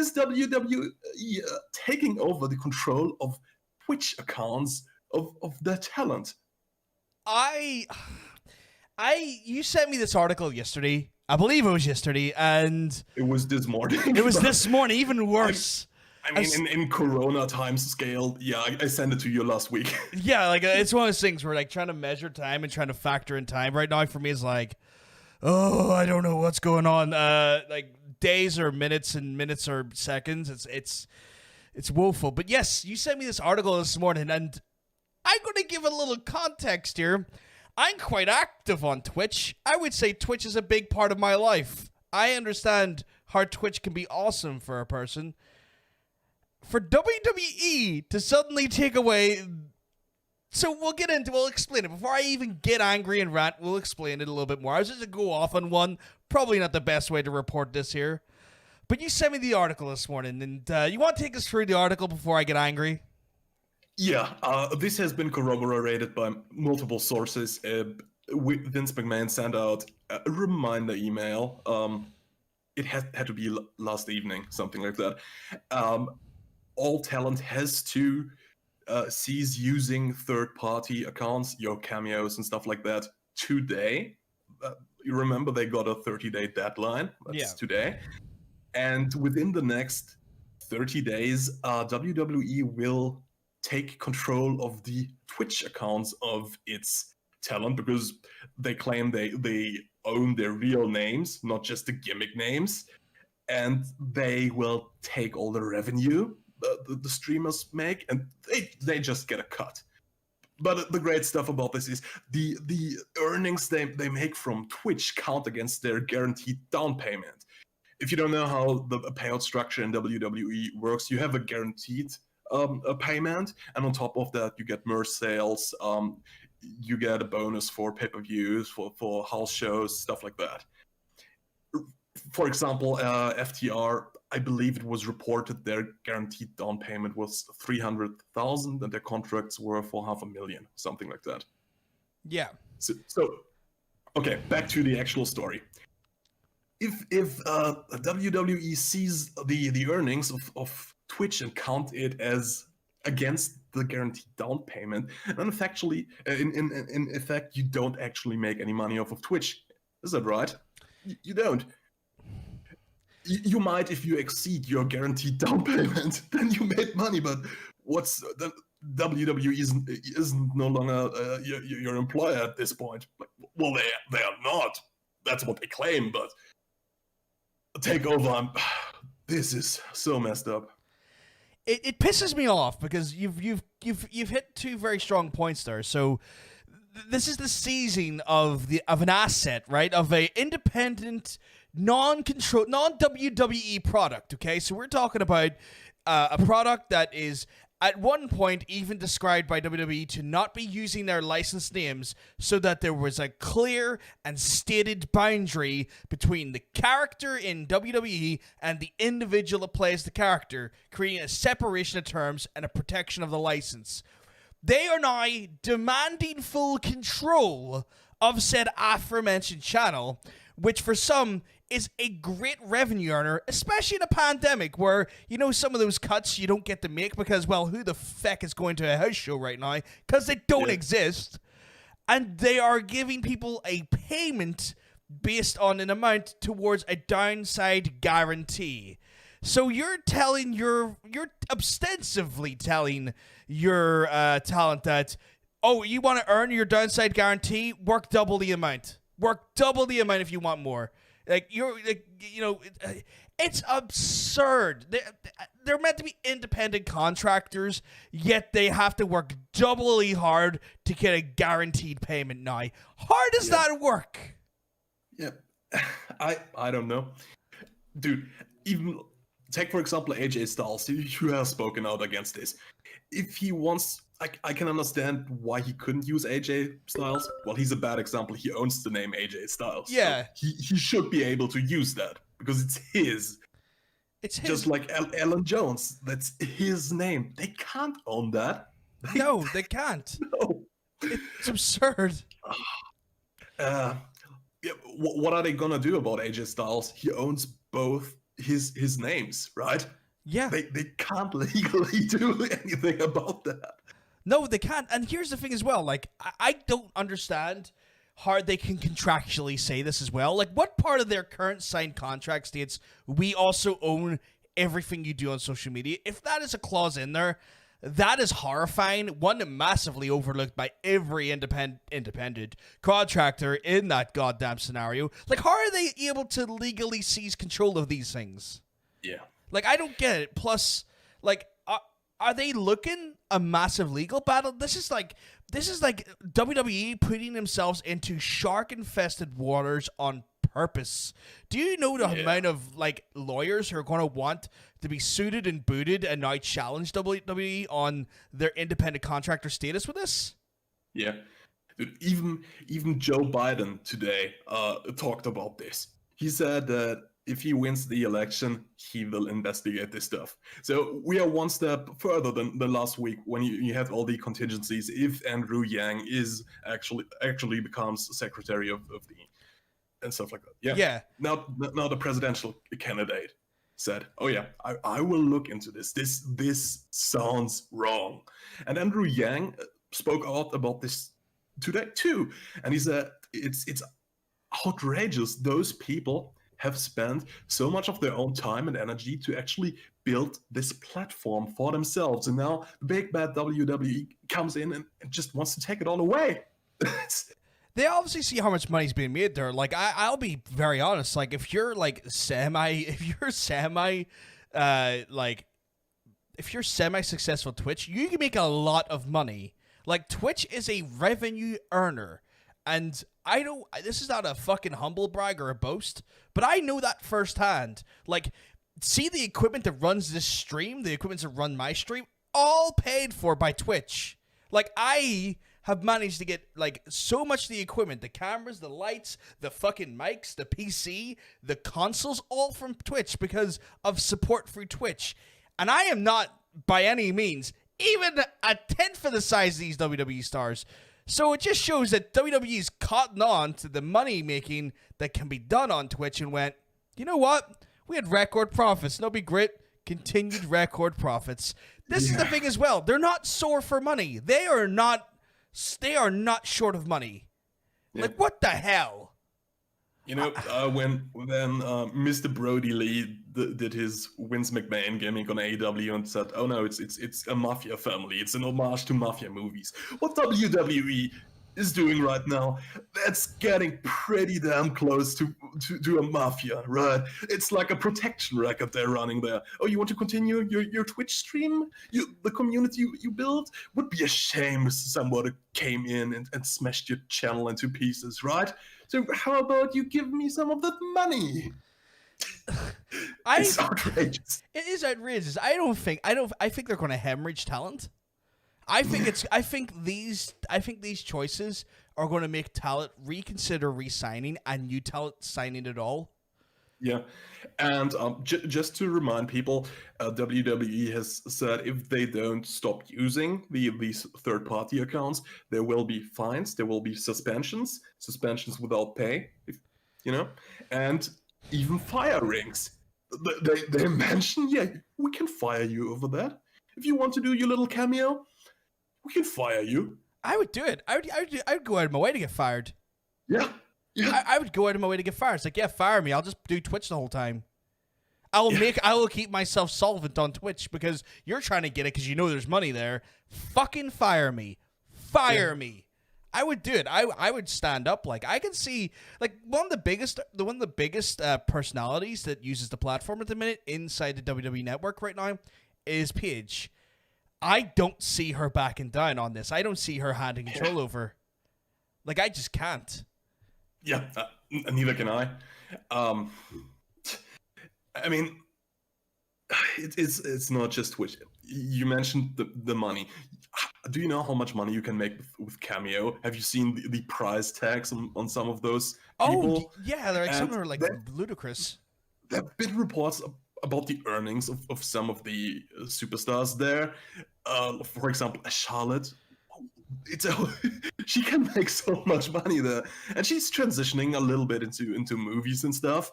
is WWE taking over the control of Twitch accounts of their talent? You sent me this article yesterday. I believe it was yesterday, and It was this morning. it was this morning, even worse. I mean, in Corona time scale, yeah, I sent it to you last week. Yeah, like it's one of those things where like trying to measure time and trying to factor in time right now for me is like, oh, I don't know what's going on. Like days or minutes and minutes or seconds. It's woeful. But yes, you sent me this article this morning, and I'm going to give a little context here. I'm quite active on Twitch. I would say Twitch is a big part of my life. I understand how Twitch can be awesome for a person. For WWE to suddenly take away... So we'll explain it. Before I even get angry and rant, we'll explain it a little bit more. I was just going to go off on one. Probably not the best way to report this here. But you sent me the article this morning, and you want to take us through the article before I get angry? Yeah, this has been corroborated by multiple sources. Vince McMahon sent out a reminder email. It had to be last evening, something like that. All talent has to cease using third-party accounts, your cameos and stuff like that, today. You remember they got a 30-day deadline. That's today. And within the next 30 days, WWE will take control of the Twitch accounts of its talent, because they claim they own their real names, not just the gimmick names. And they will take all the revenue the streamers make, and they just get a cut. But the great stuff about this is the earnings they make from Twitch count against their guaranteed down payment. If you don't know how the payout structure in WWE works, you have a guaranteed a payment, and on top of that you get merch sales, you get a bonus for pay-per-views, for house shows, stuff like that. For example, FTR, I believe it was reported their guaranteed down payment was $300,000 and their contracts were for $500,000, something like that. Yeah. So okay, back to the actual story. If WWE sees the earnings of Twitch and count it as against the guaranteed down payment, then effectively, in effect, you don't actually make any money off of Twitch. Is that right? You don't. You might if you exceed your guaranteed down payment, then you made money. But what's the WWE isn't no longer your employer at this point. Like, well, they are not. That's what they claim. But takeover, this is so messed up. It pisses me off because you've hit two very strong points there. So this is the seizing of an asset, right? Of a independent, non-WWE product, okay? So we're talking about a product that is at one point even described by WWE to not be using their licensed names, so that there was a clear and stated boundary between the character in WWE and the individual that plays the character, creating a separation of terms and a protection of the license. They are now demanding full control of said aforementioned channel, which for some is a great revenue earner, especially in a pandemic where, you know, some of those cuts you don't get to make because, well, who the feck is going to a house show right now? Because they don't exist. And they are giving people a payment based on an amount towards a downside guarantee. So you're ostensively telling your talent that, oh, you want to earn your downside guarantee? Work double the amount. Work double the amount if you want more. Like, it's absurd. They're meant to be independent contractors, yet they have to work doubly hard to get a guaranteed payment now. How does that work? Yeah, I don't know. Dude, even take, for example, AJ Styles, who has spoken out against this. If he wants... I can understand why he couldn't use AJ Styles. Well, he's a bad example. He owns the name AJ Styles. Yeah. So he should be able to use that because it's his. It's his. Just like Alan Jones. That's his name. They can't own that. No, they can't. No. It's absurd. What are they going to do about AJ Styles? He owns both his names, right? Yeah. They can't legally do anything about that. No, they can't. And here's the thing as well. Like, I don't understand how they can contractually say this as well. Like, what part of their current signed contract states we also own everything you do on social media? If that is a clause in there, that is horrifying. One massively overlooked by every independent contractor in that goddamn scenario. Like, how are they able to legally seize control of these things? Yeah. Like, I don't get it. Plus, like, are they looking a massive legal battle? This is like WWE putting themselves into shark-infested waters on purpose. Do you know the amount of like lawyers who are going to want to be suited and booted and now challenge WWE on their independent contractor status with this? Yeah. Dude, even Joe Biden today talked about this. He said that if he wins the election, he will investigate this stuff. So we are one step further than last week when you have all the contingencies. If Andrew Yang is actually becomes secretary of the and stuff like that. Yeah. Yeah. Now the presidential candidate said, "Oh yeah, I will look into this. This sounds wrong." And Andrew Yang spoke out about this today too, and he said it's outrageous. Those people have spent so much of their own time and energy to actually build this platform for themselves, and now the big bad WWE comes in and just wants to take it all away. They obviously see how much money's being made there. Like, I'll be very honest. Like, if you're semi-successful Twitch, you can make a lot of money. Like, Twitch is a revenue earner. And this is not a fucking humble brag or a boast, but I know that firsthand. Like, see the equipment that runs this stream, the equipment that run my stream, all paid for by Twitch. Like, I have managed to get, like, so much of the equipment, the cameras, the lights, the fucking mics, the PC, the consoles, all from Twitch because of support through Twitch. And I am not, by any means, even a tenth of the size of these WWE stars. So it just shows that WWE's cotton on to the money making that can be done on Twitch and went, you know what? We had record profits. No big grit. Continued record profits. This is the thing as well. They're not sore for money. They are not short of money. Yeah. Like, what the hell? You know, when Mr. Brody Lee did his Vince McMahon gimmick on AEW and said, "Oh no, it's a Mafia Family. It's an homage to Mafia movies." What WWE is doing right now, that's getting pretty damn close to a mafia, right? It's like a protection racket they're running there. Oh, you want to continue your Twitch stream? The community you built? Would be a shame if somebody came in and smashed your channel into pieces, right? So how about you give me some of that money? It's outrageous. It is outrageous. I think they're going to hemorrhage talent. I think these choices are going to make talent reconsider re-signing and new talent signing at all. Yeah, and just to remind people, WWE has said if they don't stop using these third-party accounts, there will be fines, there will be suspensions without pay, and even firings. They mention, yeah, we can fire you over that. If you want to do your little cameo, we can fire you. I would do it. I would go out of my way to get fired. Yeah. I would go out of my way to get fired. It's like, yeah, fire me. I'll just do Twitch the whole time. I will keep myself solvent on Twitch because you're trying to get it because you know there's money there. Fucking fire me. Fire me. I would do it. I would stand up. Like, I can see, like, one of the biggest personalities that uses the platform at the minute inside the WWE network right now is Paige. I don't see her backing down on this. I don't see her handing control over. Like, I just can't. Yeah, neither can I. I mean, it's not just Twitch. You mentioned the money. Do you know how much money you can make with Cameo? Have you seen the price tags on some of those people? Oh, yeah, they're like, some are like ludicrous. There have been reports about the earnings of some of the superstars there. For example, Charlotte. She can make so much money there, and she's transitioning a little bit into movies and stuff.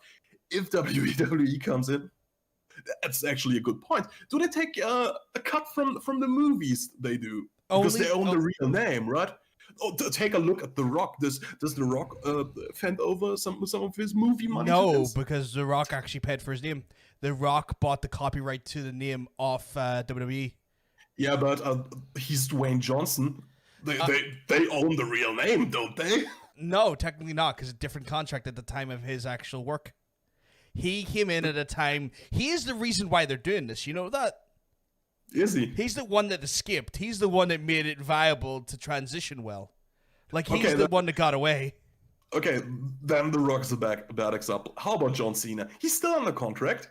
if WWE comes in, that's actually a good point. Do they take a cut from the movies they do? Because they own the real name, right? Oh, take a look at The Rock. Does The Rock fend over some of his movie money? No, because The Rock actually paid for his name. The Rock bought the copyright to the name of WWE. Yeah, but he's Dwayne Johnson. They own the real name, don't they? No, technically not, because a different contract at the time of his actual work. He came in at a time. He is the reason why they're doing this. You know that? Is he? He's the one that escaped. He's the one that made it viable to transition well. Like, he's the one that got away. Okay, then The Rock is a bad example. How about John Cena? He's still under contract.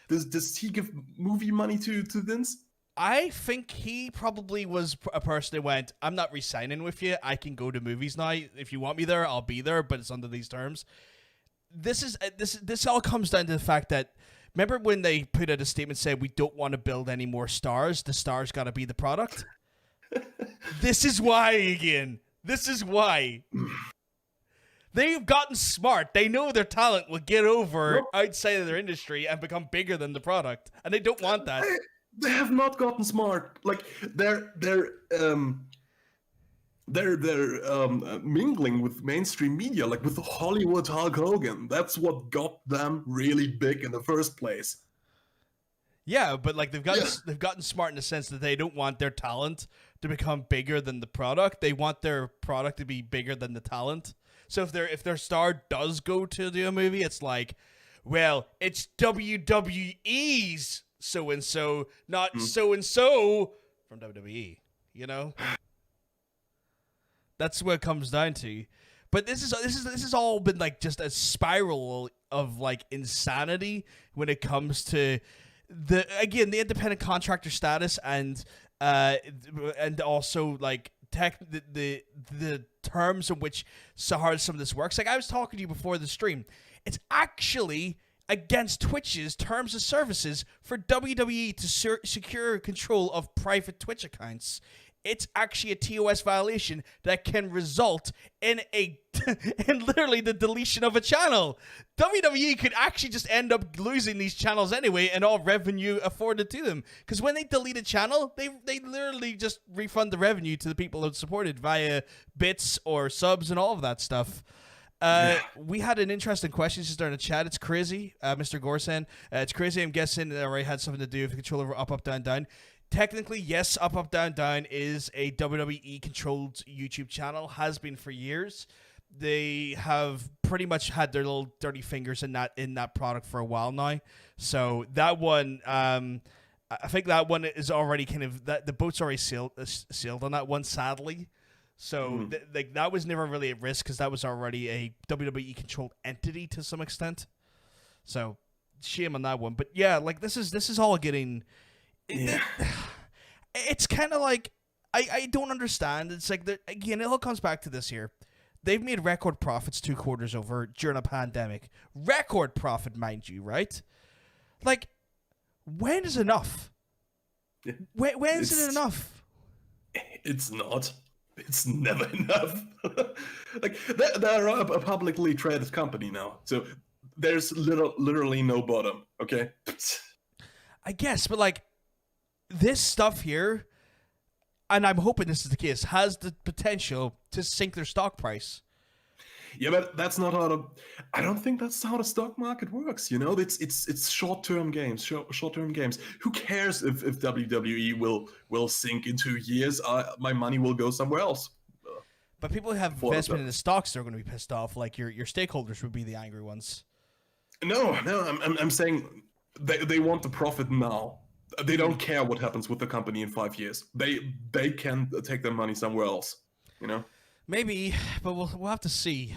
Does he give movie money to Vince? I think he probably was a person that went, I'm not re-signing with you. I can go to movies now. If you want me there, I'll be there, but it's under these terms. This all comes down to the fact that, remember when they put out a statement saying we don't want to build any more stars? The stars got to be the product. This is why, again. This is why. They've gotten smart. They know their talent will get over outside of their industry and become bigger than the product, and they don't want that. They have not gotten smart. Like they're mingling with mainstream media, like with Hollywood Hulk Hogan. That's what got them really big in the first place. Yeah, but like they've gotten smart in the sense that they don't want their talent to become bigger than the product. They want their product to be bigger than the talent. So if their star does go to do a movie, it's like, well, it's WWE's so and so, not so and so from WWE. You know, that's what it comes down to. But this has all been like just a spiral of like insanity when it comes to the independent contractor status and also like the terms in which some of this works. Like I was talking to you before the stream, it's actually against Twitch's terms of services for WWE to secure control of private Twitch accounts. It's actually a TOS violation that can result in literally the deletion of a channel. WWE could actually just end up losing these channels anyway and all revenue afforded to them. Because when they delete a channel, they literally just refund the revenue to the people that supported via bits or subs and all of that stuff. We had an interesting question just during the chat. It's crazy, Mr. Gorsan. It's crazy. I'm guessing it already had something to do with the control over up, up, down, down. Technically, yes, Up, Up, Down, Down is a WWE-controlled YouTube channel, has been for years. They have pretty much had their little dirty fingers in that product for a while now. So that one, I think that one is already kind of, the boat's already sailed on that one, sadly. So that was never really at risk because that was already a WWE-controlled entity to some extent. So shame on that one. But yeah, like this is all getting... Yeah. It's kind of like I don't understand. It's like again, it all comes back to this here. They've made record profits 2 quarters over during a pandemic. Record profit, mind you, right? Like, when is enough? When is it enough? It's not. It's never enough. Like they're a publicly traded company now, so there's literally no bottom. Okay. I guess, but like. This stuff here, and I'm hoping this is the case, has the potential to sink their stock price. Yeah, but that's not how I don't think that's how the stock market works. You know, it's short-term games. Short-term games. Who cares if WWE will sink in 2 years? My money will go somewhere else. But people who have investment in the stocks, they're going to be pissed off. Like your stakeholders would be the angry ones. No, I'm saying they want the profit now. They don't care what happens with the company in 5 years. They can take their money somewhere else, you know? Maybe, but we'll have to see.